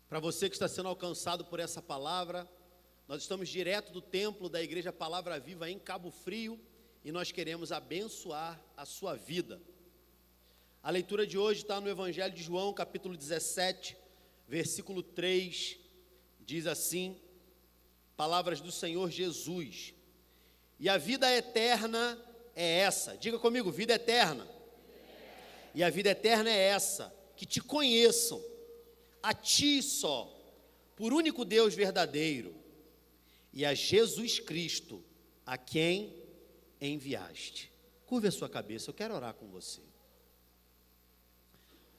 Para você que está sendo alcançado por essa palavra, nós estamos direto do templo da Igreja Palavra Viva em Cabo Frio e nós queremos abençoar a sua vida. A leitura de hoje está no Evangelho de João, capítulo 17, versículo 3, diz assim, palavras do Senhor Jesus: e a vida eterna é essa, diga comigo, vida eterna. E a vida eterna é essa, que te conheçam, a ti só, por único Deus verdadeiro, e a Jesus Cristo, a quem enviaste. Curve a sua cabeça, eu quero orar com você.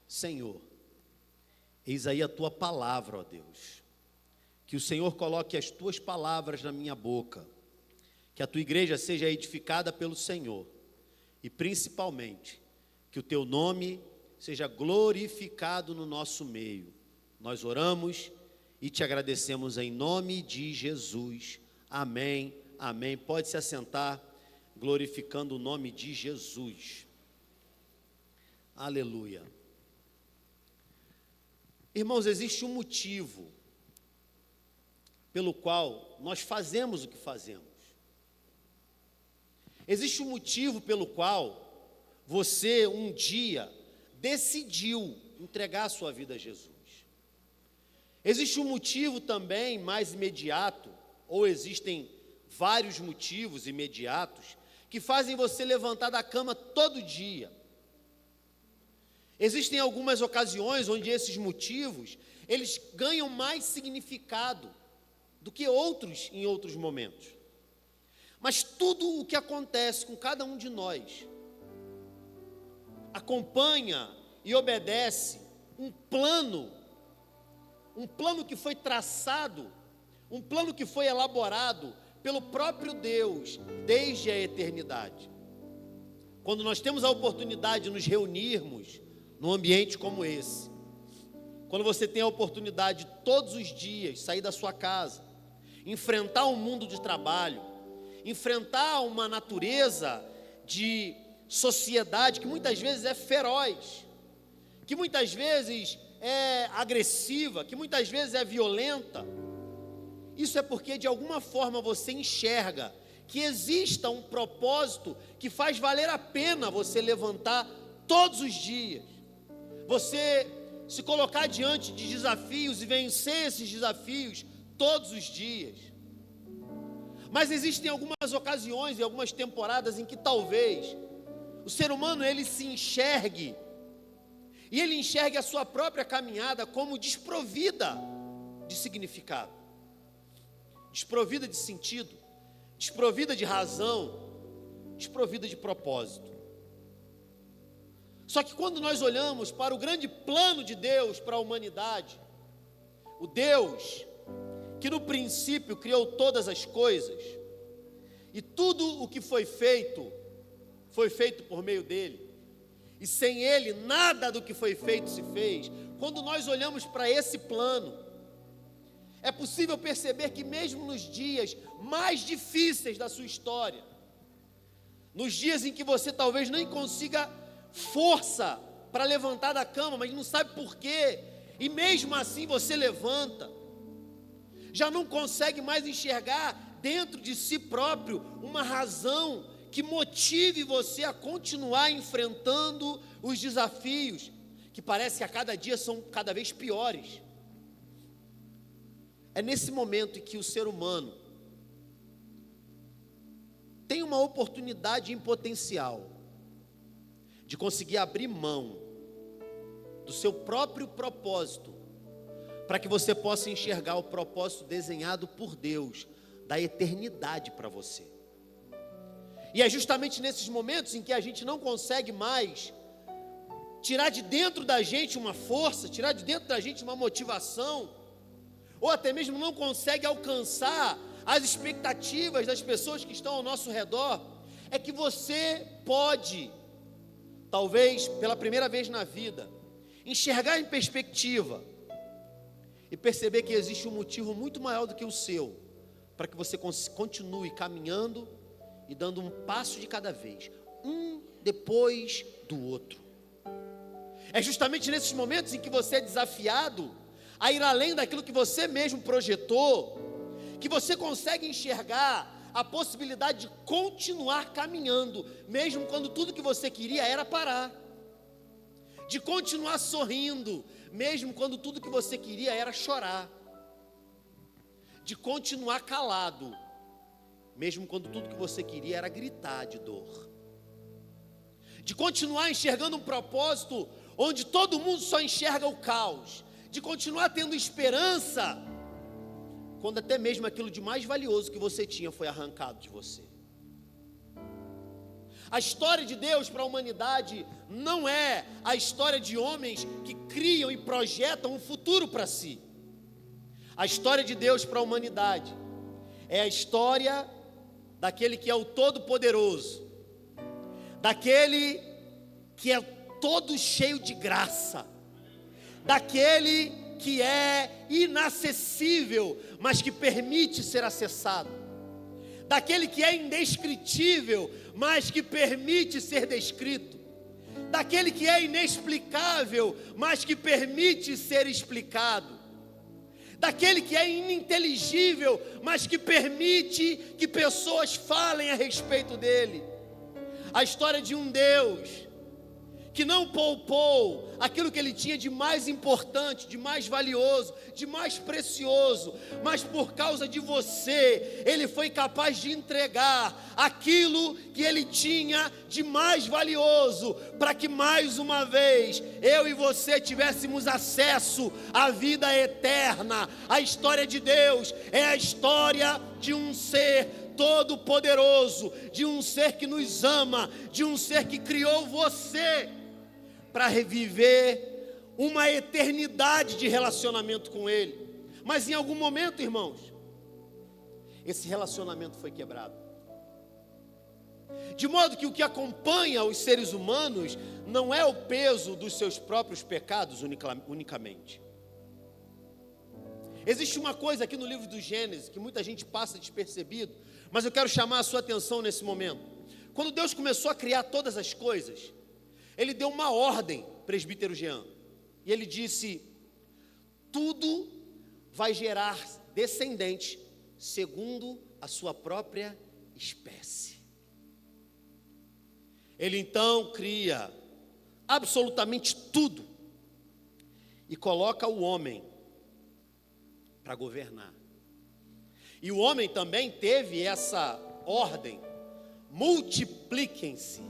Senhor, eis aí a tua palavra, ó Deus. Que o Senhor coloque as tuas palavras na minha boca. Que a tua igreja seja edificada pelo Senhor. E principalmente, que o teu nome seja glorificado no nosso meio. Nós oramos e te agradecemos em nome de Jesus. Amém, amém. Pode se assentar, glorificando o nome de Jesus. Aleluia. Irmãos, existe um motivo pelo qual nós fazemos o que fazemos. Existe um motivo pelo qual você um dia decidiu entregar a sua vida a Jesus. Existe um motivo também mais imediato, ou existem vários motivos imediatos, que fazem você levantar da cama todo dia. Existem algumas ocasiões onde esses motivos, eles ganham mais significado do que outros em outros momentos. Mas tudo o que acontece com cada um de nós acompanha e obedece um plano que foi traçado, um plano que foi elaborado pelo próprio Deus desde a eternidade. Quando nós temos a oportunidade de nos reunirmos num ambiente como esse, quando você tem a oportunidade de todos os dias sair da sua casa, enfrentar um mundo de trabalho, enfrentar uma natureza de sociedade que muitas vezes é feroz, que muitas vezes é agressiva, que muitas vezes é violenta, isso é porque de alguma forma você enxerga que exista um propósito que faz valer a pena você levantar todos os dias, você se colocar diante de desafios e vencer esses desafios todos os dias. Mas existem algumas ocasiões e algumas temporadas em que talvez o ser humano ele se enxergue e ele enxergue a sua própria caminhada como desprovida de significado, desprovida de sentido, desprovida de razão, desprovida de propósito. Só que quando nós olhamos para o grande plano de Deus para a humanidade, o Deus que no princípio criou todas as coisas, e tudo o que foi feito por meio dele, e sem ele nada do que foi feito se fez. Quando nós olhamos para esse plano, é possível perceber que mesmo nos dias mais difíceis da sua história, nos dias em que você talvez nem consiga força para levantar da cama, mas não sabe por quê, e mesmo assim você levanta, já não consegue mais enxergar dentro de si próprio uma razão que motive você a continuar enfrentando os desafios, que parece que a cada dia são cada vez piores. É nesse momento em que o ser humano tem uma oportunidade em potencial de conseguir abrir mão do seu próprio propósito, para que você possa enxergar o propósito desenhado por Deus, da eternidade para você. E é justamente nesses momentos em que a gente não consegue mais tirar de dentro da gente uma força, tirar de dentro da gente uma motivação, ou até mesmo não consegue alcançar as expectativas das pessoas que estão ao nosso redor, é que você pode, talvez pela primeira vez na vida, enxergar em perspectiva e perceber que existe um motivo muito maior do que o seu, para que você continue caminhando e dando um passo de cada vez, um depois do outro. É justamente nesses momentos em que você é desafiado a ir além daquilo que você mesmo projetou, que você consegue enxergar a possibilidade de continuar caminhando, mesmo quando tudo que você queria era parar, de continuar sorrindo, mesmo quando tudo que você queria era chorar, de continuar calado, mesmo quando tudo que você queria era gritar de dor, de continuar enxergando um propósito onde todo mundo só enxerga o caos, de continuar tendo esperança, quando até mesmo aquilo de mais valioso que você tinha foi arrancado de você. A história de Deus para a humanidade não é a história de homens que criam e projetam um futuro para si. A história de Deus para a humanidade é a história daquele que é o Todo-Poderoso, daquele que é todo cheio de graça, daquele que é inacessível, mas que permite ser acessado, daquele que é indescritível, mas que permite ser descrito, daquele que é inexplicável, mas que permite ser explicado, daquele que é ininteligível, mas que permite que pessoas falem a respeito dele. A história de um Deus que não poupou aquilo que ele tinha de mais importante, de mais valioso, de mais precioso, mas por causa de você, ele foi capaz de entregar aquilo que ele tinha de mais valioso, para que mais uma vez, eu e você tivéssemos acesso à vida eterna. A história de Deus é a história de um ser todo-poderoso, de um ser que nos ama, de um ser que criou você para reviver uma eternidade de relacionamento com Ele. Mas em algum momento, irmãos, esse relacionamento foi quebrado. De modo que o que acompanha os seres humanos não é o peso dos seus próprios pecados unicamente. Existe uma coisa aqui no livro do Gênesis que muita gente passa despercebido, mas eu quero chamar a sua atenção nesse momento. Quando Deus começou a criar todas as coisas, Ele deu uma ordem, presbítero Jean, e Ele disse: tudo vai gerar descendentes segundo a sua própria espécie. Ele então cria absolutamente tudo e coloca o homem para governar. E o homem também teve essa ordem: multipliquem-se,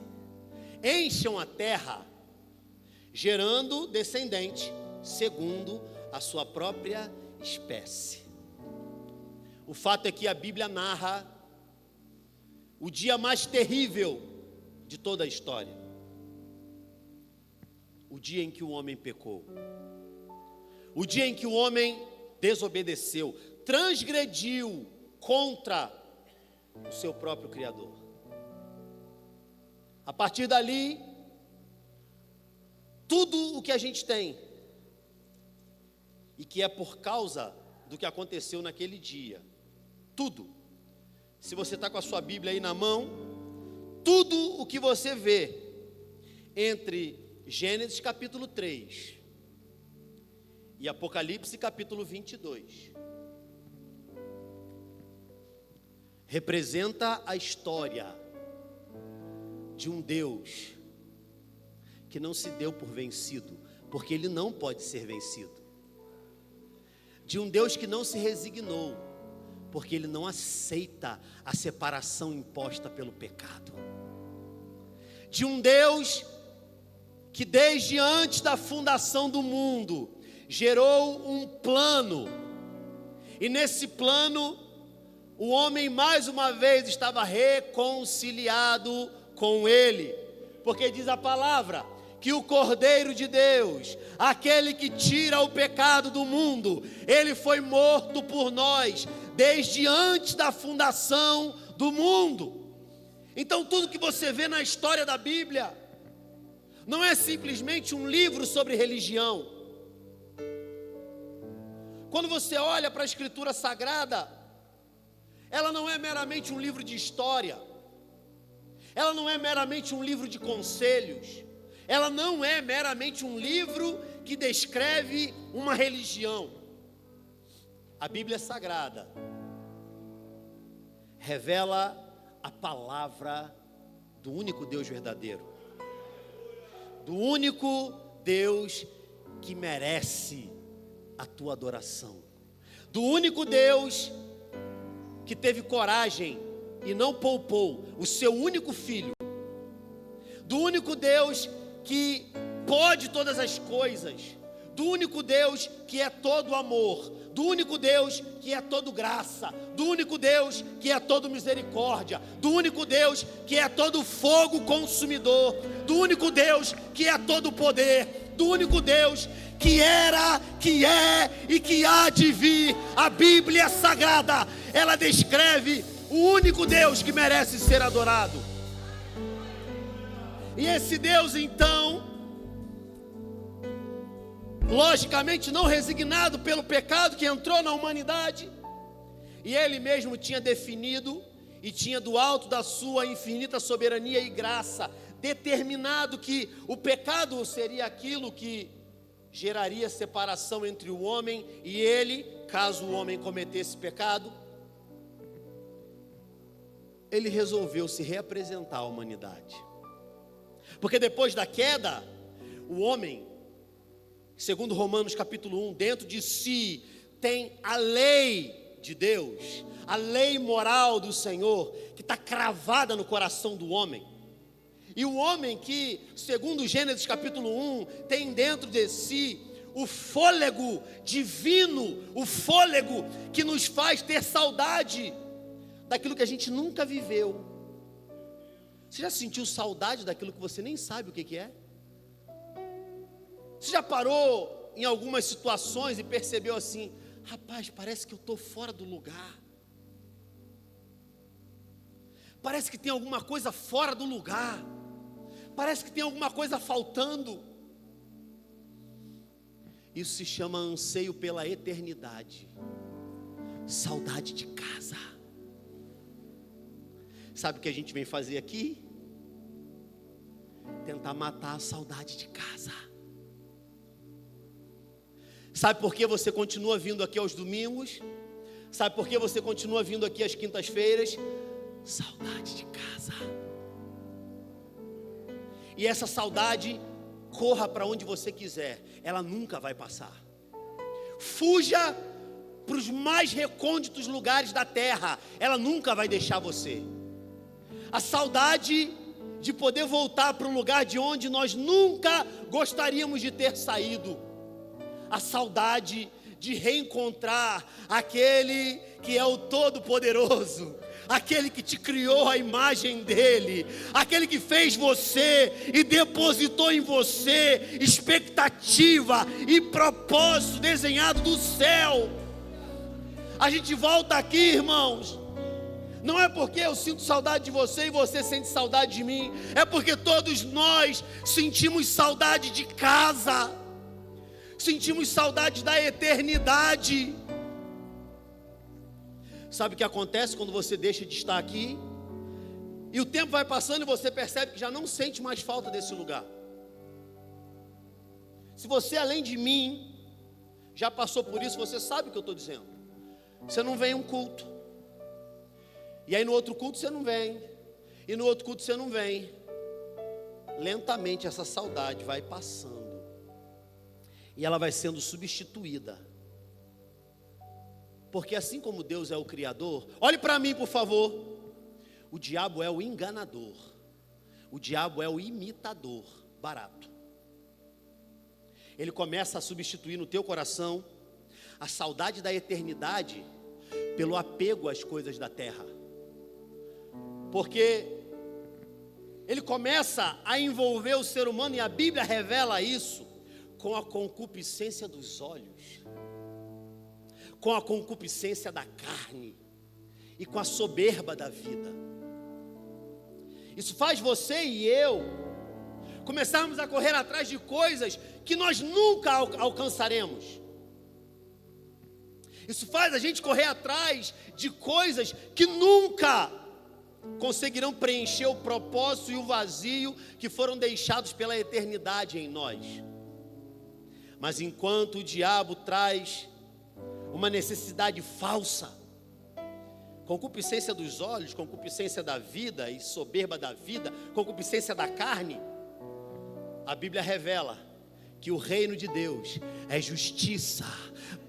encham a terra, gerando descendente segundo a sua própria espécie. O fato é que a Bíblia narra o dia mais terrível de toda a história, o dia em que o homem pecou, o dia em que o homem desobedeceu, transgrediu contra o seu próprio Criador. A partir dali, tudo o que a gente tem, e que é por causa do que aconteceu naquele dia, tudo, se você está com a sua Bíblia aí na mão, tudo o que você vê entre Gênesis capítulo 3 e Apocalipse capítulo 22, representa a história de um Deus que não se deu por vencido, porque Ele não pode ser vencido, de um Deus que não se resignou, porque Ele não aceita a separação imposta pelo pecado, de um Deus que desde antes da fundação do mundo gerou um plano, e nesse plano o homem mais uma vez estava reconciliado com Ele, porque diz a palavra que o Cordeiro de Deus, aquele que tira o pecado do mundo, Ele foi morto por nós desde antes da fundação do mundo. Então tudo que você vê na história da Bíblia não é simplesmente um livro sobre religião. Quando você olha para a Escritura Sagrada, ela não é meramente um livro de história, ela não é meramente um livro de conselhos, ela não é meramente um livro que descreve uma religião. A Bíblia Sagrada revela a palavra do único Deus verdadeiro, do único Deus que merece a tua adoração, do único Deus que teve coragem e não poupou o seu único filho, do único Deus que pode todas as coisas, do único Deus que é todo amor, do único Deus que é todo graça, do único Deus que é todo misericórdia, do único Deus que é todo fogo consumidor, do único Deus que é todo poder, do único Deus que era, que é e que há de vir. A Bíblia Sagrada, ela descreve o único Deus que merece ser adorado. E esse Deus, então, logicamente não resignado pelo pecado que entrou na humanidade, e Ele mesmo tinha definido e tinha do alto da sua infinita soberania e graça determinado que o pecado seria aquilo que geraria separação entre o homem e Ele, caso o homem cometesse pecado. Ele resolveu se reapresentar à humanidade, porque depois da queda, o homem, segundo Romanos capítulo 1, dentro de si tem a lei de Deus, a lei moral do Senhor, que está cravada no coração do homem. E o homem que, segundo Gênesis capítulo 1, tem dentro de si o fôlego divino, o fôlego que nos faz ter saudade daquilo que a gente nunca viveu. Você já sentiu saudade daquilo que você nem sabe o que é? Você já parou em algumas situações e percebeu assim: rapaz, parece que eu estou fora do lugar. Parece que tem alguma coisa fora do lugar. Parece que tem alguma coisa faltando. Isso se chama anseio pela eternidade. Saudade de casa. Sabe o que a gente vem fazer aqui? Tentar matar a saudade de casa. Sabe por que você continua vindo aqui aos domingos? Sabe por que você continua vindo aqui às quintas-feiras? Saudade de casa. E essa saudade, corra para onde você quiser, ela nunca vai passar. Fuja para os mais recônditos lugares da terra, ela nunca vai deixar você. A saudade de poder voltar para um lugar de onde nós nunca gostaríamos de ter saído. A saudade de reencontrar aquele que é o Todo-Poderoso, aquele que te criou à imagem dele, aquele que fez você e depositou em você expectativa e propósito desenhado do céu. A gente volta aqui, irmãos, não é porque eu sinto saudade de você e você sente saudade de mim, é porque todos nós sentimos saudade de casa, sentimos saudade da eternidade. Sabe o que acontece quando você deixa de estar aqui? E o tempo vai passando e você percebe que já não sente mais falta desse lugar. Se você, além de mim, já passou por isso, você sabe o que eu estou dizendo. Você não vem em um culto, e aí no outro culto você não vem, e no outro culto você não vem. Lentamente essa saudade vai passando, e ela vai sendo substituída. Porque assim como Deus é o Criador, olhe para mim por favor, o diabo é o enganador, o diabo é o imitador barato. Ele começa a substituir no teu coração a saudade da eternidade pelo apego às coisas da terra. Porque ele começa a envolver o ser humano, e a Bíblia revela isso, com a concupiscência dos olhos, com a concupiscência da carne e com a soberba da vida. Isso faz você e eu começarmos a correr atrás de coisas que nós nunca alcançaremos. Isso faz a gente correr atrás de coisas que nunca conseguirão preencher o propósito e o vazio que foram deixados pela eternidade em nós. Mas enquanto o diabo traz uma necessidade falsa, concupiscência dos olhos, concupiscência da vida e soberba da vida, concupiscência da carne, a Bíblia revela que o reino de Deus é justiça,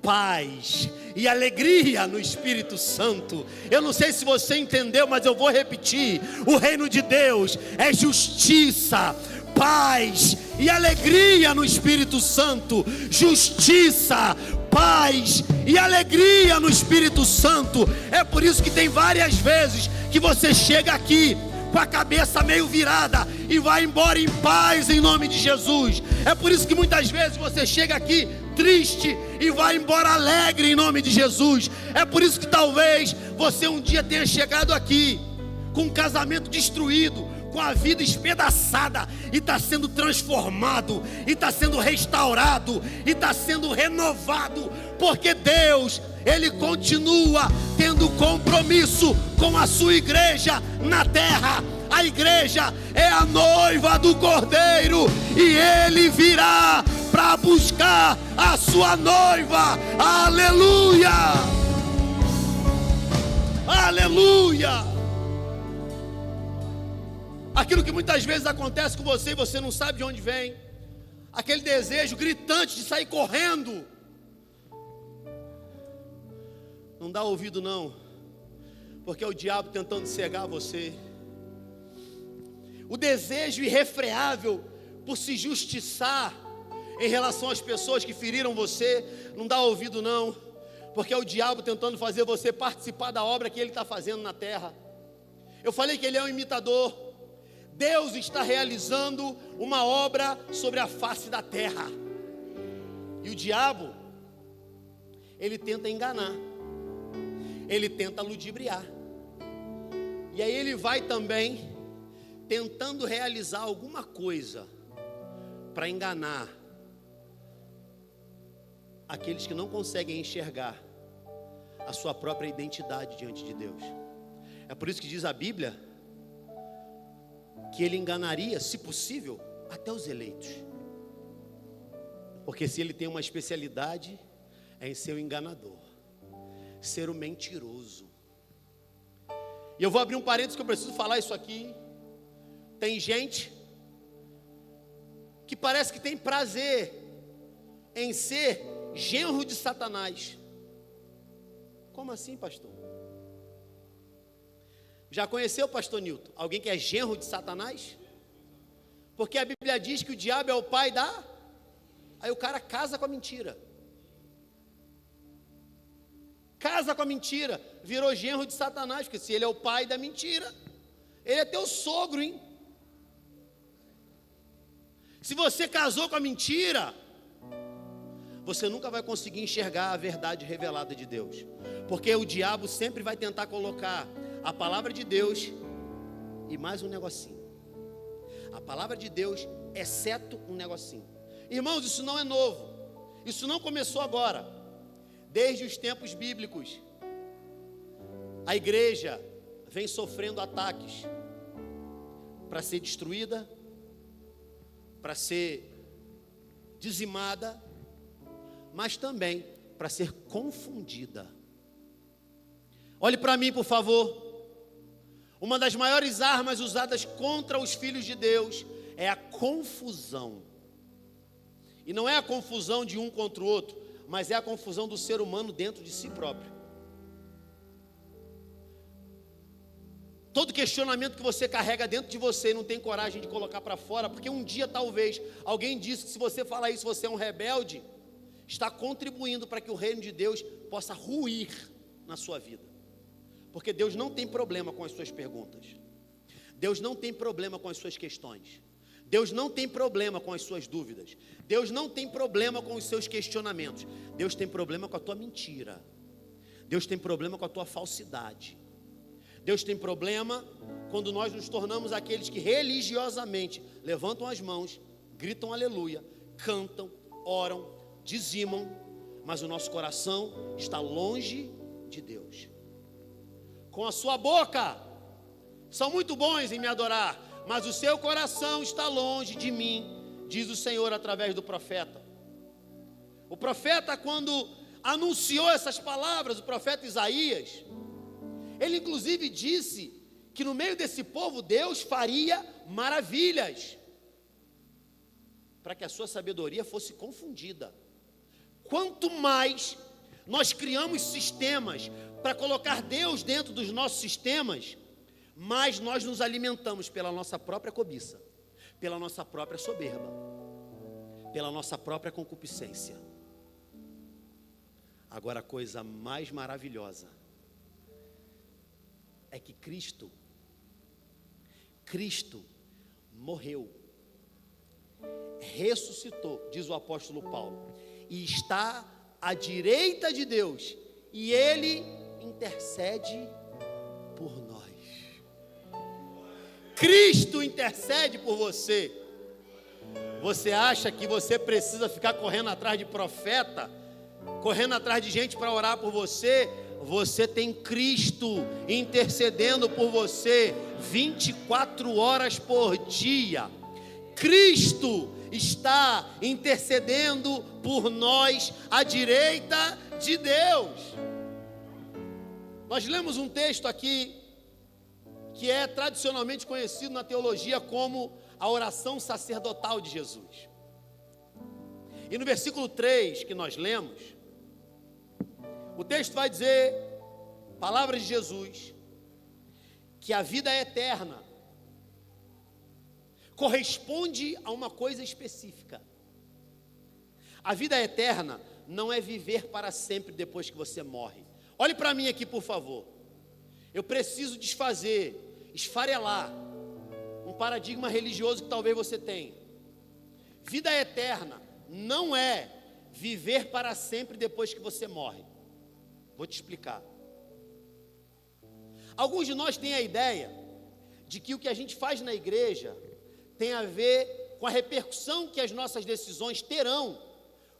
paz e alegria no Espírito Santo. Eu não sei se você entendeu, mas eu vou repetir: o reino de Deus é justiça, paz e alegria no Espírito Santo. Justiça, paz e alegria no Espírito Santo. É por isso que tem várias vezes que você chega aqui com a cabeça meio virada e vai embora em paz em nome de Jesus. É por isso que muitas vezes você chega aqui triste e vai embora alegre em nome de Jesus. É por isso que talvez você um dia tenha chegado aqui com um casamento destruído, com a vida espedaçada, e está sendo transformado, e está sendo restaurado, e está sendo renovado, porque Deus, Ele continua tendo compromisso com a sua igreja na terra. A igreja é a noiva do Cordeiro, e Ele virá para buscar a sua noiva. Aleluia! Aleluia! Aquilo que muitas vezes acontece com você e você não sabe de onde vem, aquele desejo gritante de sair correndo, não dá ouvido não, porque é o diabo tentando cegar você. O desejo irrefreável por se justiçar em relação às pessoas que feriram você, não dá ouvido não, porque é o diabo tentando fazer você participar da obra que ele está fazendo na terra. Eu falei que ele é um imitador. Deus está realizando uma obra sobre a face da terra, e o diabo, ele tenta enganar, ele tenta ludibriar, e aí ele vai também tentando realizar alguma coisa para enganar aqueles que não conseguem enxergar a sua própria identidade diante de Deus. É por isso que diz a Bíblia que ele enganaria, se possível, até os eleitos, porque se ele tem uma especialidade, é em ser o enganador, ser o mentiroso. E eu vou abrir um parênteses que eu preciso falar isso aqui. Tem gente que parece que tem prazer em ser genro de Satanás. Como assim, pastor? Já conheceu, pastor Nilton, alguém que é genro de Satanás? Porque a Bíblia diz que o diabo é o pai da... Aí o cara casa com a mentira. Casa com a mentira, virou genro de Satanás, porque se ele é o pai da mentira, ele é teu sogro, hein? Se você casou com a mentira, você nunca vai conseguir enxergar a verdade revelada de Deus, porque o diabo sempre vai tentar colocar a palavra de Deus e mais um negocinho. A palavra de Deus, exceto um negocinho. Irmãos, isso não é novo, isso não começou agora. Desde os tempos bíblicos, a igreja vem sofrendo ataques para ser destruída, para ser dizimada, mas também para ser confundida. Olhe para mim, por favor. Uma das maiores armas usadas contra os filhos de Deus é a confusão. E não é a confusão de um contra o outro, mas é a confusão do ser humano dentro de si próprio. Todo questionamento que você carrega dentro de você e não tem coragem de colocar para fora, porque um dia talvez alguém disse que se você falar isso, você é um rebelde, está contribuindo para que o reino de Deus possa ruir na sua vida. Porque Deus não tem problema com as suas perguntas, Deus não tem problema com as suas questões, Deus não tem problema com as suas dúvidas, Deus não tem problema com os seus questionamentos. Deus tem problema com a tua mentira, Deus tem problema com a tua falsidade. Deus tem problema quando nós nos tornamos aqueles que religiosamente levantam as mãos, gritam aleluia, cantam, oram, dizimam, mas o nosso coração está longe de Deus. Com a sua boca são muito bons em me adorar, mas o seu coração está longe de mim, diz o Senhor através do profeta. O profeta, quando anunciou essas palavras, o profeta Isaías, ele inclusive disse que no meio desse povo Deus faria maravilhas, para que a sua sabedoria fosse confundida. Quanto mais nós criamos sistemas para colocar Deus dentro dos nossos sistemas, mais nós nos alimentamos pela nossa própria cobiça, pela nossa própria soberba, pela nossa própria concupiscência. Agora, a coisa mais maravilhosa é que Cristo morreu, ressuscitou, diz o apóstolo Paulo, e está à direita de Deus, e Ele intercede por nós. Cristo intercede por você. Você acha que você precisa ficar correndo atrás de profeta, correndo atrás de gente para orar por você? Você tem Cristo intercedendo por você 24 horas por dia. Cristo está intercedendo por nós à direita de Deus. Nós lemos um texto aqui que é tradicionalmente conhecido na teologia como a oração sacerdotal de Jesus. E no versículo 3 que nós lemos, o texto vai dizer, palavras de Jesus, que a vida eterna corresponde a uma coisa específica. A vida eterna não é viver para sempre depois que você morre. Olhe para mim aqui, por favor. Eu preciso desfazer, esfarelar um paradigma religioso que talvez você tenha. Vida eterna não é viver para sempre depois que você morre. Vou te explicar. Alguns de nós têm a ideia de que o que a gente faz na igreja tem a ver com a repercussão que as nossas decisões terão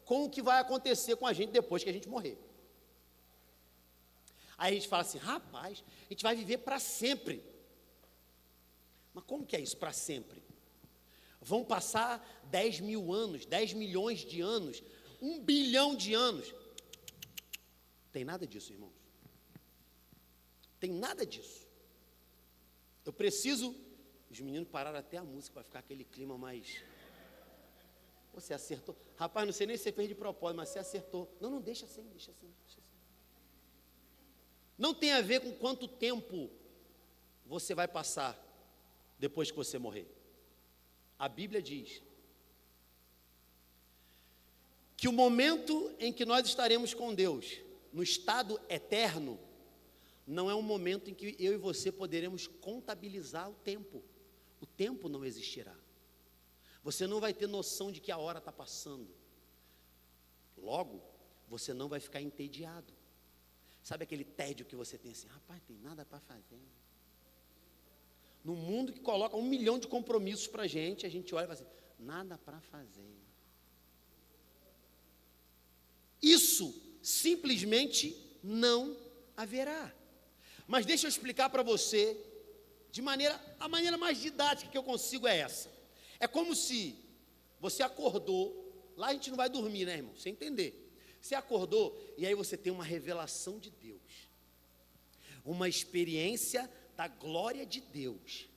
com o que vai acontecer com a gente depois que a gente morrer. Aí a gente fala assim, rapaz, a gente vai viver para sempre. Mas como que é isso, para sempre? Vão passar 10 mil anos, 10 milhões de anos, 1 bilhão de anos. Tem nada disso, irmãos. Tem nada disso. Eu preciso... Os meninos pararam até a música para ficar aquele clima mais... Você acertou. Rapaz, não sei nem se você fez de propósito, mas você acertou. Não, deixa assim, deixa assim. Não tem a ver com quanto tempo você vai passar depois que você morrer. A Bíblia diz que o momento em que nós estaremos com Deus, no estado eterno, não é um momento em que eu e você poderemos contabilizar o tempo. O tempo não existirá. Você não vai ter noção de que a hora está passando. Logo, você não vai ficar entediado. Sabe aquele tédio que você tem assim, rapaz, tem nada para fazer. No mundo que coloca 1 milhão de compromissos para a gente olha e fala assim, nada para fazer. Isso simplesmente não haverá. Mas deixa eu explicar para você, a maneira mais didática que eu consigo é essa. É como se você acordou, lá a gente não vai dormir, né, irmão? Você entender. Você acordou e aí você tem uma revelação de Deus, uma experiência da glória de Deus,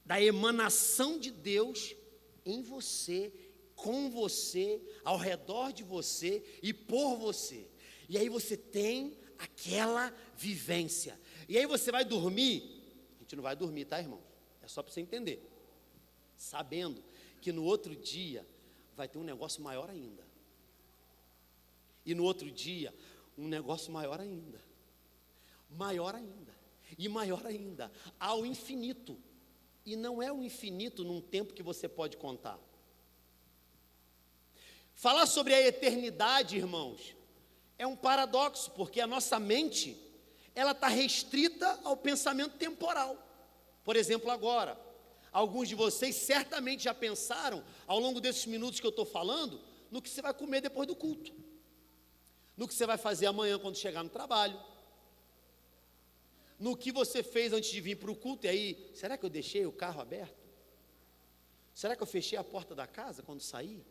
da emanação de Deus em você, com você, ao redor de você e por você. E aí você tem aquela vivência. E aí você vai dormir, a gente não vai dormir, tá, irmão? É só para você entender. Sabendo que no outro dia vai ter um negócio maior ainda. E no outro dia, um negócio maior ainda. Maior ainda. E maior ainda. Ao infinito. E não é o infinito num tempo que você pode contar. Falar sobre a eternidade, irmãos, é um paradoxo, porque a nossa mente, ela está restrita ao pensamento temporal. Por exemplo, agora, alguns de vocês certamente já pensaram, ao longo desses minutos que eu estou falando, no que você vai comer depois do culto, no que você vai fazer amanhã quando chegar no trabalho, no que você fez antes de vir para o culto, e aí, será que eu deixei o carro aberto? Será que eu fechei a porta da casa quando saí?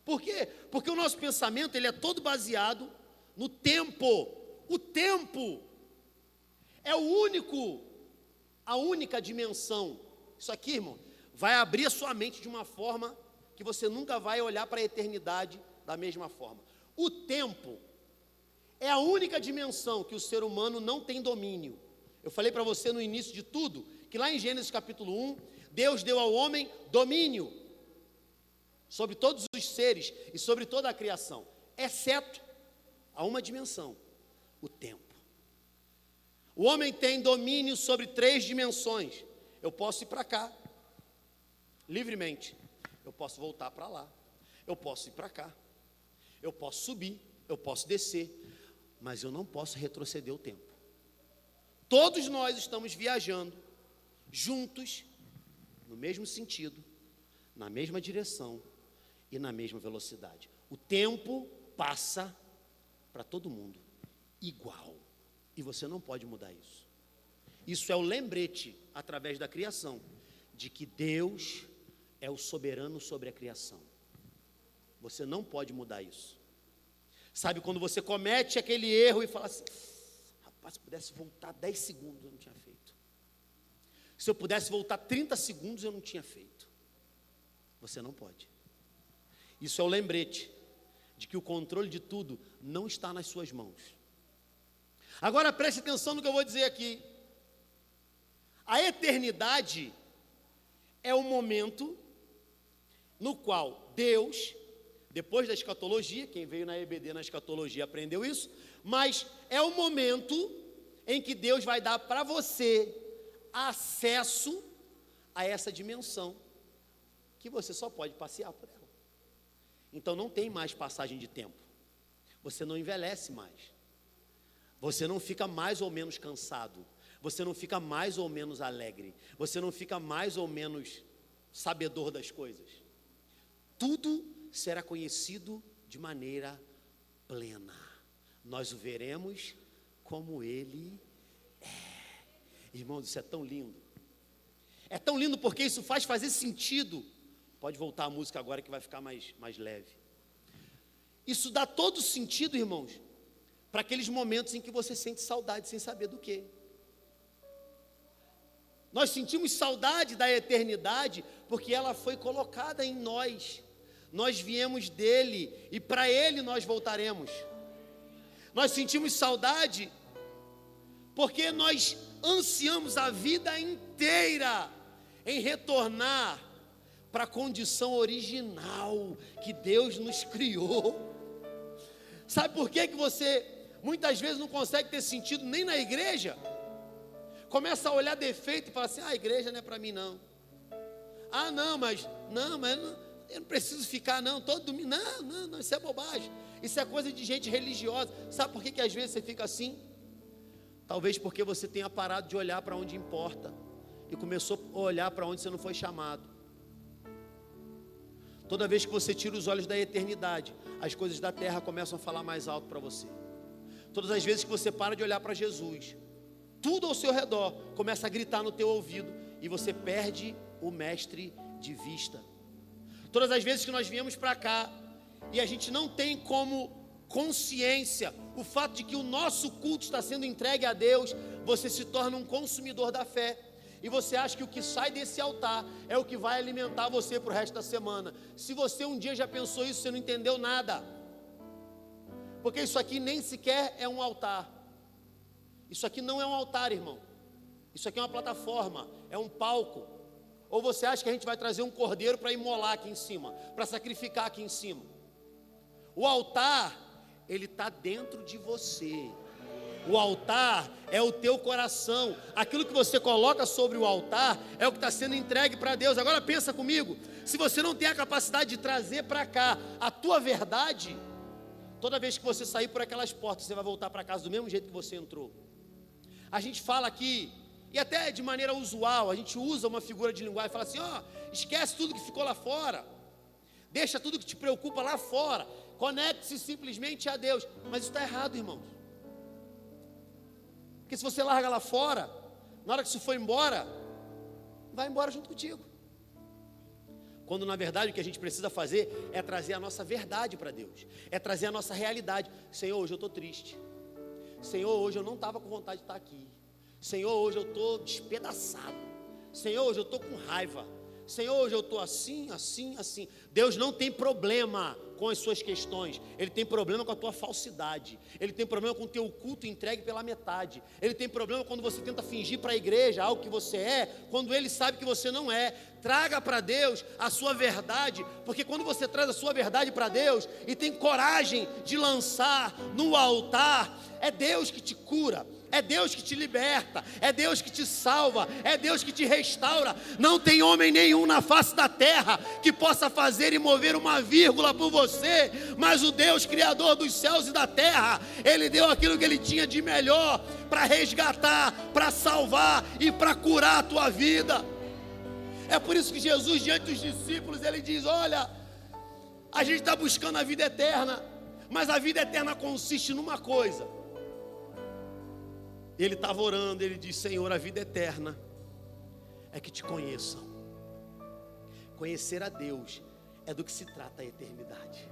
Por quê? Porque o nosso pensamento, ele é todo baseado no tempo. O tempo é a única dimensão. Isso aqui, irmão, vai abrir a sua mente de uma forma que você nunca vai olhar para a eternidade da mesma forma. O tempo é a única dimensão que o ser humano não tem domínio. Eu falei para você no início de tudo, que lá em Gênesis capítulo 1, Deus deu ao homem domínio sobre todos os seres e sobre toda a criação, exceto a uma dimensão, o tempo. O homem tem domínio sobre 3 dimensões. Eu posso ir para cá, livremente. Eu posso voltar para lá. Eu posso ir para cá. Eu posso subir, eu posso descer, mas eu não posso retroceder o tempo. Todos nós estamos viajando juntos, no mesmo sentido, na mesma direção e na mesma velocidade. O tempo passa para todo mundo igual, e você não pode mudar isso. Isso é o lembrete, através da criação, de que Deus é o soberano sobre a criação. Você não pode mudar isso. Sabe quando você comete aquele erro e fala assim: rapaz, se pudesse voltar 10 segundos eu não tinha feito. Se eu pudesse voltar 30 segundos eu não tinha feito. Você não pode. Isso é o lembrete de que o controle de tudo não está nas suas mãos. Agora preste atenção no que eu vou dizer aqui. A eternidade é o momento no qual Deus, depois da escatologia, quem veio na EBD na escatologia aprendeu isso, mas é o momento em que Deus vai dar para você acesso a essa dimensão, que você só pode passear por ela. Então não tem mais passagem de tempo, você não envelhece mais, você não fica mais ou menos cansado, você não fica mais ou menos alegre, você não fica mais ou menos sabedor das coisas. Tudo será conhecido de maneira plena. Nós o veremos como Ele é. Irmãos, isso é tão lindo. É tão lindo porque isso faz fazer sentido. Pode voltar a música agora que vai ficar mais leve. Isso dá todo sentido, irmãos, para aqueles momentos em que você sente saudade sem saber do quê. Nós sentimos saudade da eternidade porque ela foi colocada em nós. Nós viemos dele e para ele nós voltaremos. Nós sentimos saudade porque nós ansiamos a vida inteira em retornar para a condição original que Deus nos criou. Sabe por que você muitas vezes não consegue ter sentido nem na igreja? Começa a olhar defeito e fala assim: a igreja não é para mim não. Mas eu não preciso ficar não, todo domingo, não, isso é bobagem, isso é coisa de gente religiosa. Sabe por que às vezes você fica assim? Talvez porque você tenha parado de olhar para onde importa e começou a olhar para onde você não foi chamado. Toda vez que você tira os olhos da eternidade, as coisas da terra começam a falar mais alto para você. Todas as vezes que você para de olhar para Jesus, tudo ao seu redor começa a gritar no teu ouvido e você perde o mestre de vista. Todas as vezes que nós viemos para cá e a gente não tem como consciência o fato de que o nosso culto está sendo entregue a Deus, você se torna um consumidor da fé e você acha que o que sai desse altar é o que vai alimentar você para o resto da semana. Se você um dia já pensou isso, você não entendeu nada, porque isso aqui nem sequer é um altar. Isso aqui não é um altar, irmão. Isso aqui é uma plataforma, é um palco. Ou você acha que a gente vai trazer um cordeiro para imolar aqui em cima, para sacrificar aqui em cima? O altar, ele está dentro de você. O altar é o teu coração. Aquilo que você coloca sobre o altar é o que está sendo entregue para Deus. Agora pensa comigo, se você não tem a capacidade de trazer para cá a tua verdade, toda vez que você sair por aquelas portas, você vai voltar para casa do mesmo jeito que você entrou. A gente fala aqui, e até de maneira usual, a gente usa uma figura de linguagem e fala assim: esquece tudo que ficou lá fora, deixa tudo que te preocupa lá fora, conecte-se simplesmente a Deus. Mas isso está errado, irmãos, porque se você larga lá fora, na hora que isso for embora, vai embora junto contigo. Quando na verdade o que a gente precisa fazer é trazer a nossa verdade para Deus, é trazer a nossa realidade. Senhor, hoje eu estou triste. Senhor, hoje eu não estava com vontade de estar aqui. Senhor, hoje eu estou despedaçado. Senhor, hoje eu estou com raiva. Senhor, hoje eu estou assim, assim, assim. Deus não tem problema com as suas questões. Ele tem problema com a tua falsidade. Ele tem problema com o teu culto entregue pela metade. Ele tem problema quando você tenta fingir para a igreja algo que você é, quando Ele sabe que você não é. Traga para Deus a sua verdade, porque quando você traz a sua verdade para Deus e tem coragem de lançar no altar, é Deus que te cura, é Deus que te liberta, é Deus que te salva, é Deus que te restaura. Não tem homem nenhum na face da terra que possa fazer e mover uma vírgula por você, mas o Deus criador dos céus e da terra, Ele deu aquilo que Ele tinha de melhor para resgatar, para salvar e para curar a tua vida. É por isso que Jesus, diante dos discípulos, Ele diz: olha, a gente está buscando a vida eterna, mas a vida eterna consiste numa coisa. Ele estava orando, ele disse: Senhor, a vida eterna é que te conheçam. Conhecer a Deus é do que se trata a eternidade.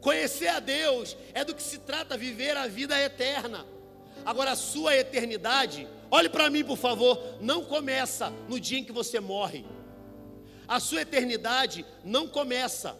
Conhecer a Deus é do que se trata viver a vida eterna. Agora, a sua eternidade, olhe para mim por favor, não começa no dia em que você morre. A sua eternidade não começa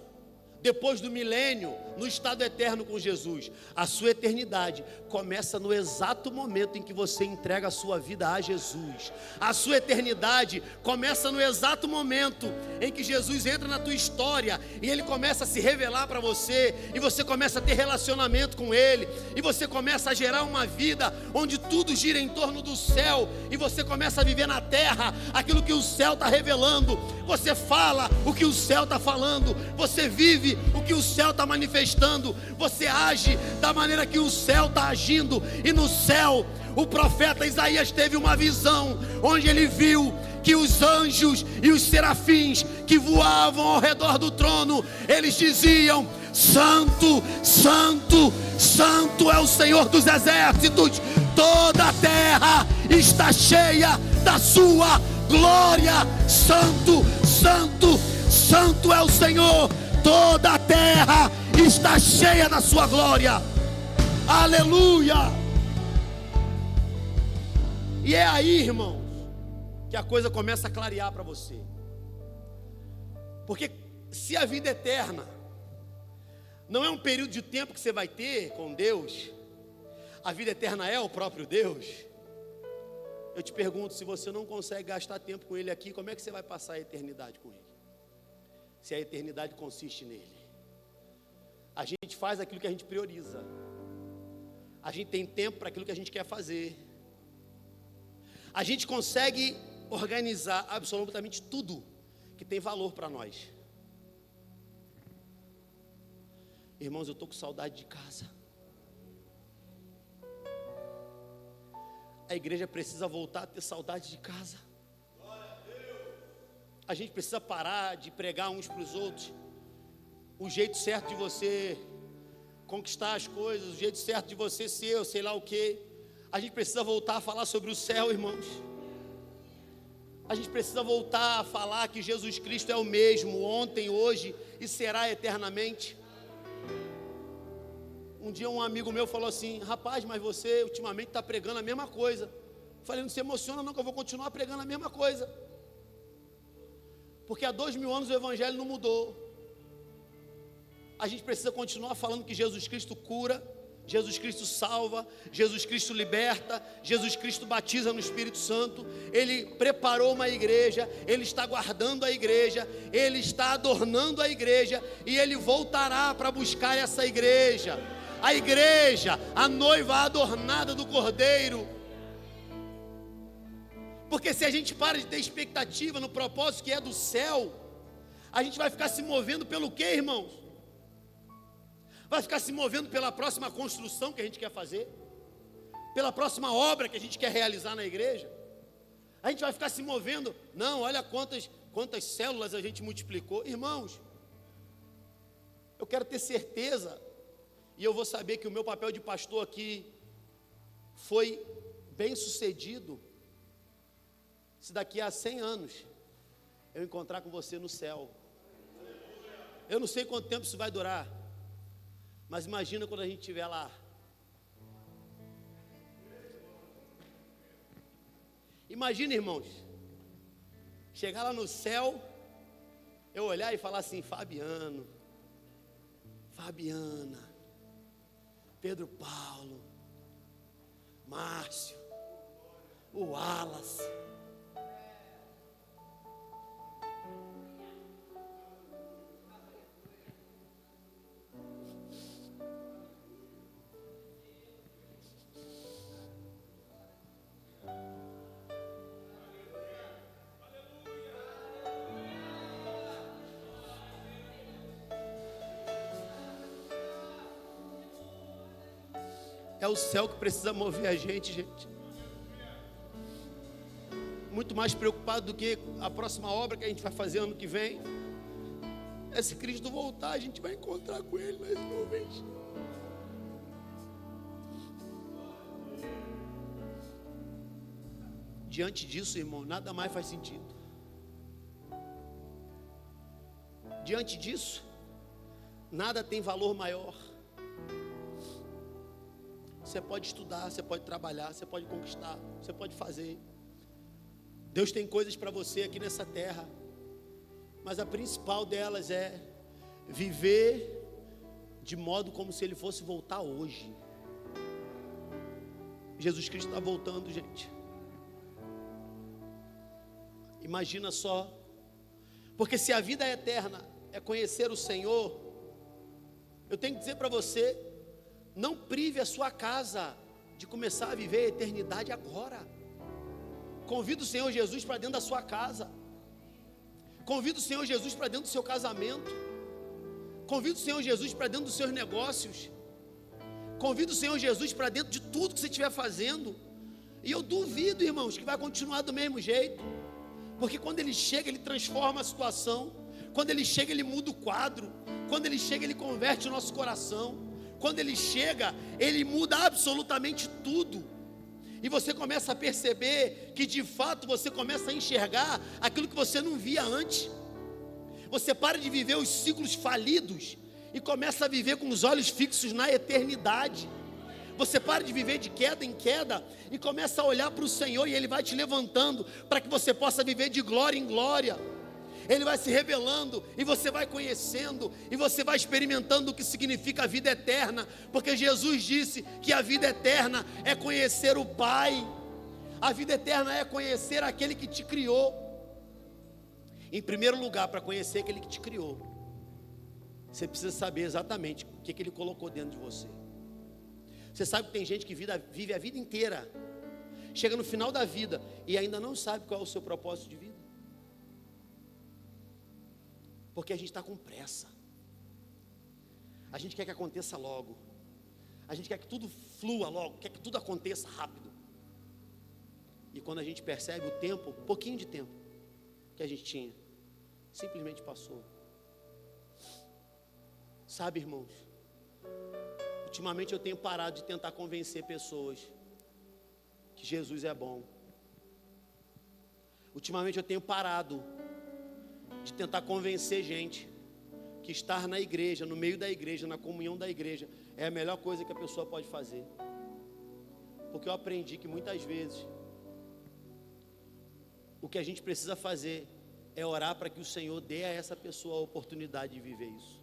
depois do milênio, no estado eterno com Jesus. A sua eternidade começa no exato momento em que você entrega a sua vida a Jesus. A sua eternidade começa no exato momento em que Jesus entra na tua história e Ele começa a se revelar para você, e você começa a ter relacionamento com Ele, e você começa a gerar uma vida onde tudo gira em torno do céu, e você começa a viver na terra aquilo que o céu está revelando. Você fala o que o céu está falando, você vive o que o céu está manifestando, você age da maneira que o céu está agindo. E no céu, o profeta Isaías teve uma visão, onde ele viu que os anjos e os serafins que voavam ao redor do trono, eles diziam: Santo, Santo, Santo é o Senhor dos exércitos, toda a terra está cheia da sua glória. Santo, Santo, Santo é o Senhor, toda a terra está cheia da sua glória. Aleluia! E é aí, irmãos, que a coisa começa a clarear para você. Porque se a vida eterna não é um período de tempo que você vai ter com Deus, a vida eterna é o próprio Deus. Eu te pergunto, se você não consegue gastar tempo com Ele aqui, como é que você vai passar a eternidade com Ele? Se a eternidade consiste nele. A gente faz aquilo que a gente prioriza. A gente tem tempo para aquilo que a gente quer fazer. A gente consegue organizar absolutamente tudo que tem valor para nós. Irmãos, eu estou com saudade de casa. A igreja precisa voltar a ter saudade de casa. A gente precisa parar de pregar uns para os outros o jeito certo de você conquistar as coisas, o jeito certo de você ser, eu sei lá o que. A gente precisa voltar a falar sobre o céu, irmãos. A gente precisa voltar a falar que Jesus Cristo é o mesmo ontem, hoje e será eternamente. Um dia um amigo meu falou assim: rapaz, mas você ultimamente está pregando a mesma coisa. Eu falei: não se emociona não, que eu vou continuar pregando a mesma coisa. Porque há 2000 anos o evangelho não mudou. A gente precisa continuar falando que Jesus Cristo cura, Jesus Cristo salva, Jesus Cristo liberta, Jesus Cristo batiza no Espírito Santo. Ele preparou uma igreja, Ele está guardando a igreja, Ele está adornando a igreja, e Ele voltará para buscar essa igreja. A igreja, a noiva adornada do Cordeiro. Porque se a gente para de ter expectativa no propósito que é do céu, a gente vai ficar se movendo pelo quê, irmãos? Vai ficar se movendo pela próxima construção que a gente quer fazer, pela próxima obra que a gente quer realizar na igreja. A gente vai ficar se movendo, não, olha quantas células a gente multiplicou. Irmãos, eu quero ter certeza, e eu vou saber que o meu papel de pastor aqui foi bem sucedido, se daqui a 100 anos eu encontrar com você no céu. Eu não sei quanto tempo isso vai durar, mas imagina quando a gente estiver lá. Imagina, irmãos, chegar lá no céu, eu olhar e falar assim: Fabiano, Fabiana, Pedro Paulo, Márcio, o Wallace. É o céu que precisa mover a gente. Muito mais preocupado do que a próxima obra que a gente vai fazer ano que vem. É se Cristo voltar, a gente vai encontrar com Ele nas nuvens. Diante disso, irmão, nada mais faz sentido. Diante disso, nada tem valor maior. Você pode estudar, você pode trabalhar, você pode conquistar, você pode fazer. Deus tem coisas para você aqui nessa terra, mas a principal delas é viver de modo como se Ele fosse voltar hoje. Jesus Cristo está voltando, gente. Imagina só, porque se a vida é eterna é conhecer o Senhor, eu tenho que dizer para você: não prive a sua casa de começar a viver a eternidade agora. Convida o Senhor Jesus para dentro da sua casa. Convida o Senhor Jesus para dentro do seu casamento. Convida o Senhor Jesus para dentro dos seus negócios. Convida o Senhor Jesus para dentro de tudo que você estiver fazendo. E eu duvido, irmãos, que vai continuar do mesmo jeito. Porque quando Ele chega, Ele transforma a situação. Quando Ele chega, Ele muda o quadro. Quando Ele chega, Ele converte o nosso coração. Quando Ele chega, Ele muda absolutamente tudo. E você começa a perceber que de fato você começa a enxergar aquilo que você não via antes. Você para de viver os ciclos falidos e começa a viver com os olhos fixos na eternidade. Você para de viver de queda em queda e começa a olhar para o Senhor, e Ele vai te levantando para que você possa viver de glória em glória. Ele vai se revelando e você vai conhecendo e você vai experimentando o que significa a vida eterna, porque Jesus disse que a vida eterna é conhecer o Pai. A vida eterna é conhecer aquele que te criou. Em primeiro lugar, para conhecer aquele que te criou, você precisa saber exatamente o que Ele colocou dentro de você. Você sabe que tem gente que vive a vida inteira, chega no final da vida e ainda não sabe qual é o seu propósito de vida. Porque a gente está com pressa. A gente quer que aconteça logo. A gente quer que tudo flua logo, quer que tudo aconteça rápido. E quando a gente percebe o tempo, um pouquinho de tempo que a gente tinha, simplesmente passou. Sabe, irmãos, ultimamente eu tenho parado de tentar convencer pessoas que Jesus é bom. Ultimamente eu tenho parado de tentar convencer gente que estar na igreja, no meio da igreja, na comunhão da igreja, é a melhor coisa que a pessoa pode fazer. Porque eu aprendi que muitas vezes o que a gente precisa fazer é orar para que o Senhor dê a essa pessoa a oportunidade de viver isso.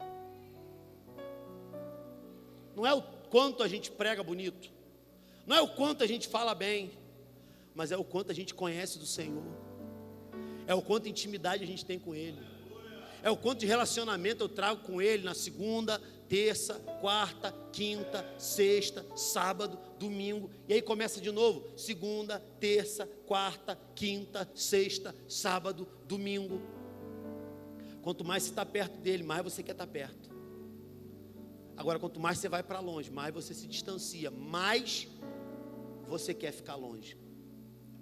Não é o quanto a gente prega bonito, não é o quanto a gente fala bem, mas é o quanto a gente conhece do Senhor. É o quanto intimidade a gente tem com Ele. É o quanto de relacionamento eu trago com Ele na segunda, terça, quarta, quinta, sexta, sábado, domingo. E aí começa de novo, segunda, terça, quarta, quinta, sexta, sábado, domingo. Quanto mais você está perto dEle, mais você quer estar perto. Agora, quanto mais você vai para longe, mais você se distancia, mais você quer ficar longe.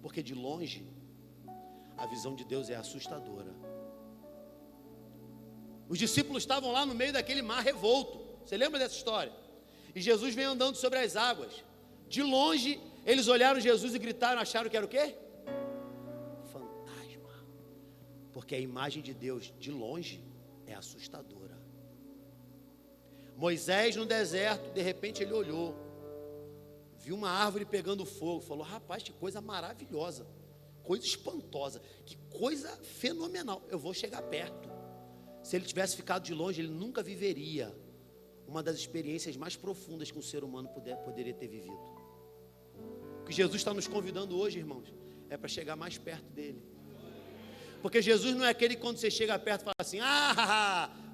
Porque de longe a visão de Deus é assustadora. Os discípulos estavam lá no meio daquele mar revolto. Você lembra dessa história? E Jesus vem andando sobre as águas. De longe, eles olharam Jesus e gritaram, acharam que era o quê? Fantasma. Porque Porque a imagem de Deus de longe é assustadora. Moisés no deserto, de repente ele olhou, viu uma árvore pegando fogo, falou: rapaz, que coisa maravilhosa, coisa espantosa, que coisa fenomenal, eu vou chegar perto. Se ele tivesse ficado de longe, ele nunca viveria uma das experiências mais profundas que um ser humano poderia ter vivido. O que Jesus está nos convidando hoje, irmãos, é para chegar mais perto dele. Porque Jesus não é aquele que quando você chega perto fala assim: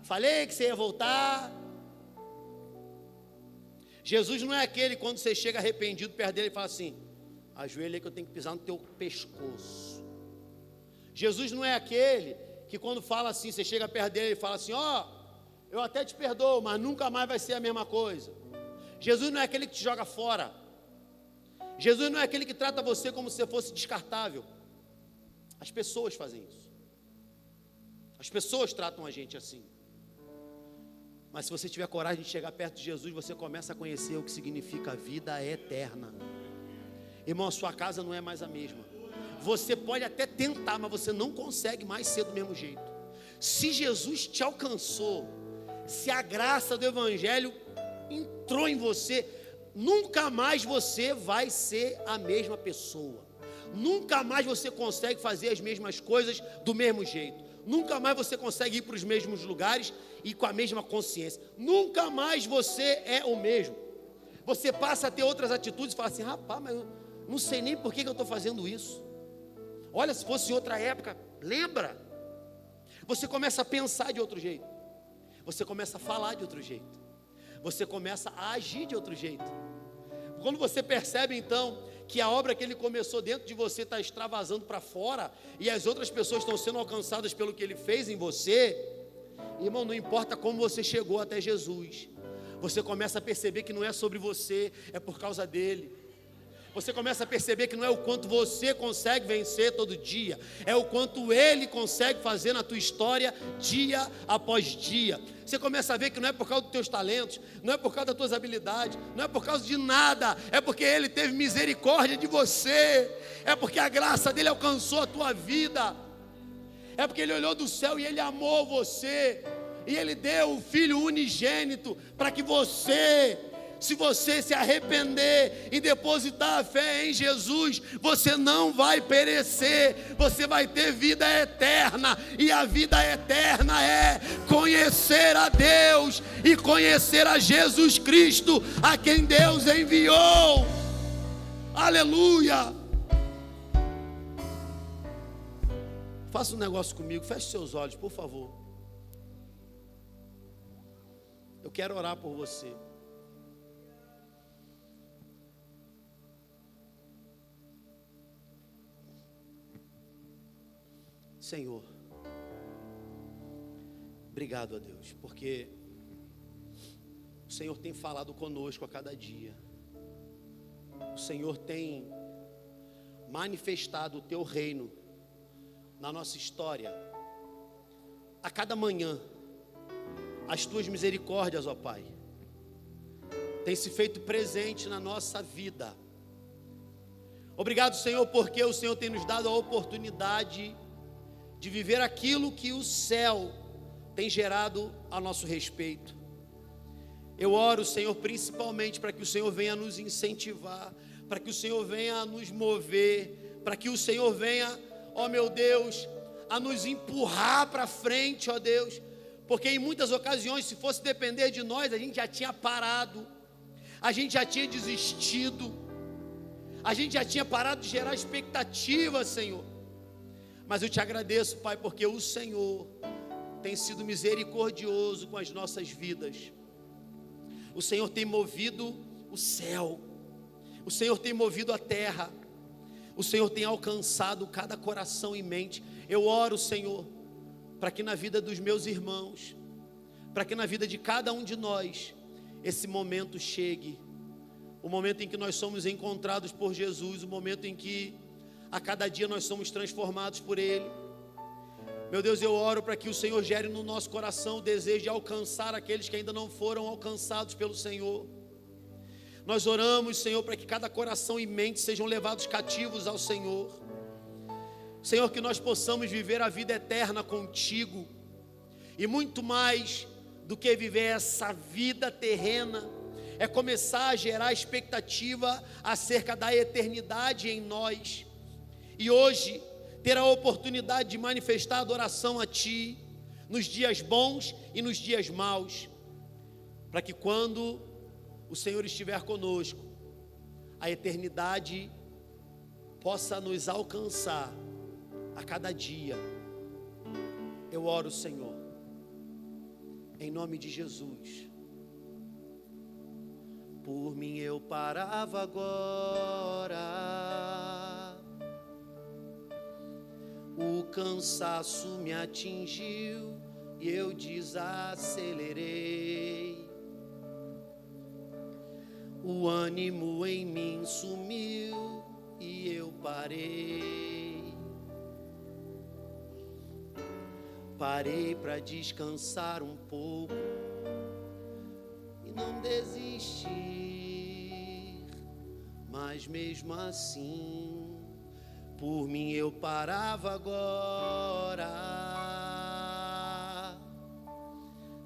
falei que você ia voltar. Jesus não é aquele quando você chega arrependido perto dele e fala assim: ajoelha aí que eu tenho que pisar no teu pescoço. Jesus não é aquele que quando fala assim, você chega perto dele e fala assim: eu até te perdoo, mas nunca mais vai ser a mesma coisa. Jesus não é aquele que te joga fora. Jesus não é aquele que trata você como se você fosse descartável. As pessoas fazem isso. As pessoas tratam a gente assim. Mas se você tiver coragem de chegar perto de Jesus, você começa a conhecer o que significa a vida eterna. Irmão, a sua casa não é mais a mesma. Você pode até tentar, mas você não consegue mais ser do mesmo jeito. Se Jesus te alcançou, se a graça do Evangelho entrou em você, nunca mais você vai ser a mesma pessoa. Nunca mais você consegue fazer as mesmas coisas do mesmo jeito. Nunca mais você consegue ir para os mesmos lugares e com a mesma consciência. Nunca mais você é o mesmo. Você passa a ter outras atitudes e fala assim: rapaz, mas eu não sei nem por que eu estou fazendo isso. Olha, se fosse outra época, lembra? Você começa a pensar de outro jeito. Você começa a falar de outro jeito. Você começa a agir de outro jeito. Quando você percebe então que a obra que ele começou dentro de você está extravasando para fora, e as outras pessoas estão sendo alcançadas pelo que ele fez em você, irmão, não importa como você chegou até Jesus, você começa a perceber que não é sobre você, é por causa dele. Você começa a perceber que não é o quanto você consegue vencer todo dia, é o quanto ele consegue fazer na tua história dia após dia. Você começa a ver que não é por causa dos teus talentos, não é por causa das tuas habilidades, não é por causa de nada, é porque ele teve misericórdia de você, é porque a graça dele alcançou a tua vida, é porque ele olhou do céu e ele amou você, e ele deu o Filho unigênito para que você, se você se arrepender e depositar a fé em Jesus, você não vai perecer, você vai ter vida eterna, e a vida eterna é conhecer a Deus e conhecer a Jesus Cristo, a quem Deus enviou. Aleluia! Faça um negócio comigo, feche seus olhos, por favor. Eu quero orar por você. Senhor, obrigado a Deus, porque o Senhor tem falado conosco a cada dia. O Senhor tem manifestado o teu reino na nossa história. A cada manhã, as tuas misericórdias, ó Pai, têm se feito presente na nossa vida. Obrigado, Senhor, porque o Senhor tem nos dado a oportunidade de viver aquilo que o céu tem gerado a nosso respeito. Eu oro, Senhor, principalmente para que o Senhor venha nos incentivar, para que o Senhor venha nos mover, para que o Senhor venha, ó meu Deus, a nos empurrar para frente, ó Deus, porque em muitas ocasiões, se fosse depender de nós, a gente já tinha parado, a gente já tinha desistido, a gente já tinha parado de gerar expectativa, Senhor. Mas eu te agradeço, Pai, porque o Senhor tem sido misericordioso com as nossas vidas. O Senhor tem movido o céu, o Senhor tem movido a terra, o Senhor tem alcançado cada coração e mente. Eu oro, Senhor, para que na vida dos meus irmãos, para que na vida de cada um de nós, esse momento chegue, o momento em que nós somos encontrados por Jesus, o momento em que a cada dia nós somos transformados por Ele. Meu Deus, eu oro para que o Senhor gere no nosso coração o desejo de alcançar aqueles que ainda não foram alcançados pelo Senhor. Nós oramos, Senhor, para que cada coração e mente sejam levados cativos ao Senhor. Senhor, que nós possamos viver a vida eterna contigo, e muito mais do que viver essa vida terrena, é começar a gerar expectativa acerca da eternidade em nós, e hoje ter a oportunidade de manifestar adoração a Ti, nos dias bons e nos dias maus, para que quando o Senhor estiver conosco, a eternidade possa nos alcançar a cada dia. Eu oro, Senhor, em nome de Jesus. Por mim eu parava agora, o cansaço me atingiu e eu desacelerei. O ânimo em mim sumiu e eu parei. Parei para descansar um pouco e não desistir, mas mesmo assim, por mim eu parava agora.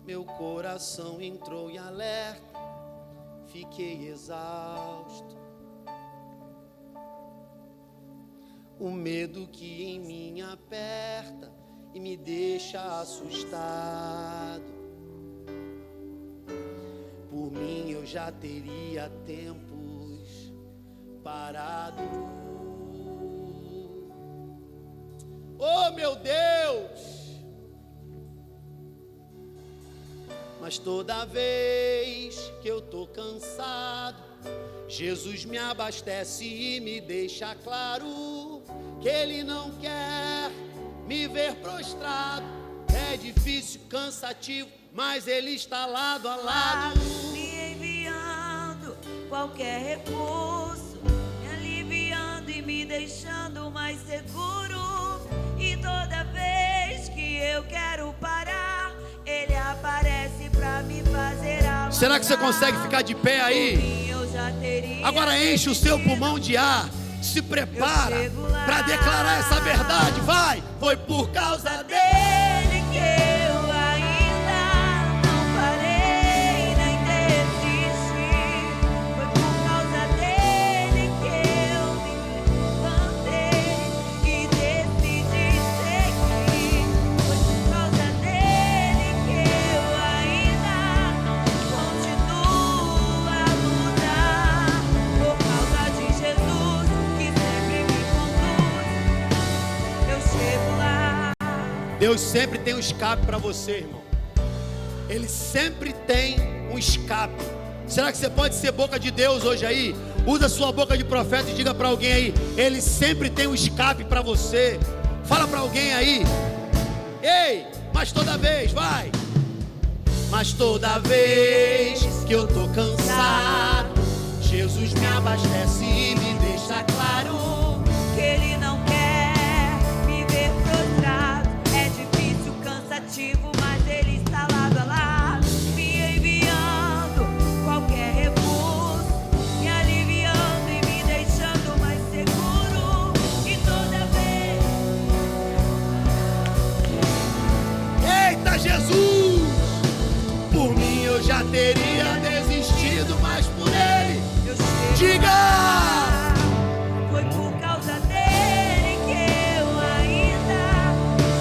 Meu coração entrou em alerta, fiquei exausto. O medo que em mim aperta e me deixa assustado. Por mim eu já teria tempos parado. Oh, meu Deus! Mas toda vez que eu tô cansado, Jesus me abastece e me deixa claro que Ele não quer me ver prostrado. É difícil, cansativo, mas Ele está lado a lado, me enviando qualquer recurso, me aliviando e me deixando mais seguro. E toda vez que eu quero parar, Ele aparece pra me fazer avançar. Será que você consegue ficar de pé aí? Agora enche o seu pulmão de ar. Se prepara para declarar essa verdade. Vai! Foi por causa dele que eu ainda não parei nem desisti. Foi por causa dele que eu me levantei e decidi seguir. Foi por causa dele que eu ainda continuo a lutar. Por causa de Jesus que sempre me conduz, eu chego lá. Deus sempre tem um escape para você, irmão. Ele sempre tem um escape. Será que você pode ser boca de Deus hoje aí? Usa sua boca de profeta e diga para alguém aí: Ele sempre tem um escape para você. Fala para alguém aí: ei, mas toda vez, vai. Mas toda vez que eu tô cansado, Jesus me abastece e me deixa claro que Ele não quer me ver prostrado. É difícil, cansativo, mas Ele está lado a lado, me enviando qualquer recurso, me aliviando e me deixando mais seguro. E toda vez, eita Jesus! Por mim eu já teria desistido, mas por Ele, eu chego. diga! Foi por causa dele que eu ainda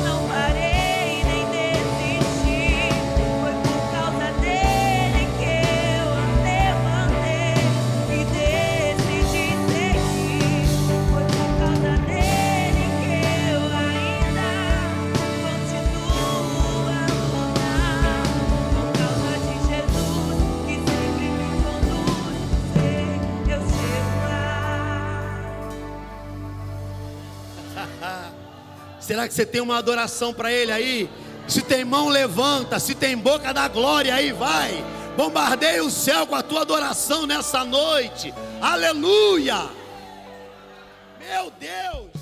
não parei nem desisti. Foi por causa dele que eu levantei e decidi seguir. Foi por causa dele que eu ainda continuo a lutar. Por causa de Jesus que sempre me conduz, eu chego lá. Será que você tem uma adoração para Ele aí? Se tem mão, levanta. Se tem boca, dá glória aí, vai. Bombardeia o céu com a tua adoração nessa noite. Aleluia! Meu Deus!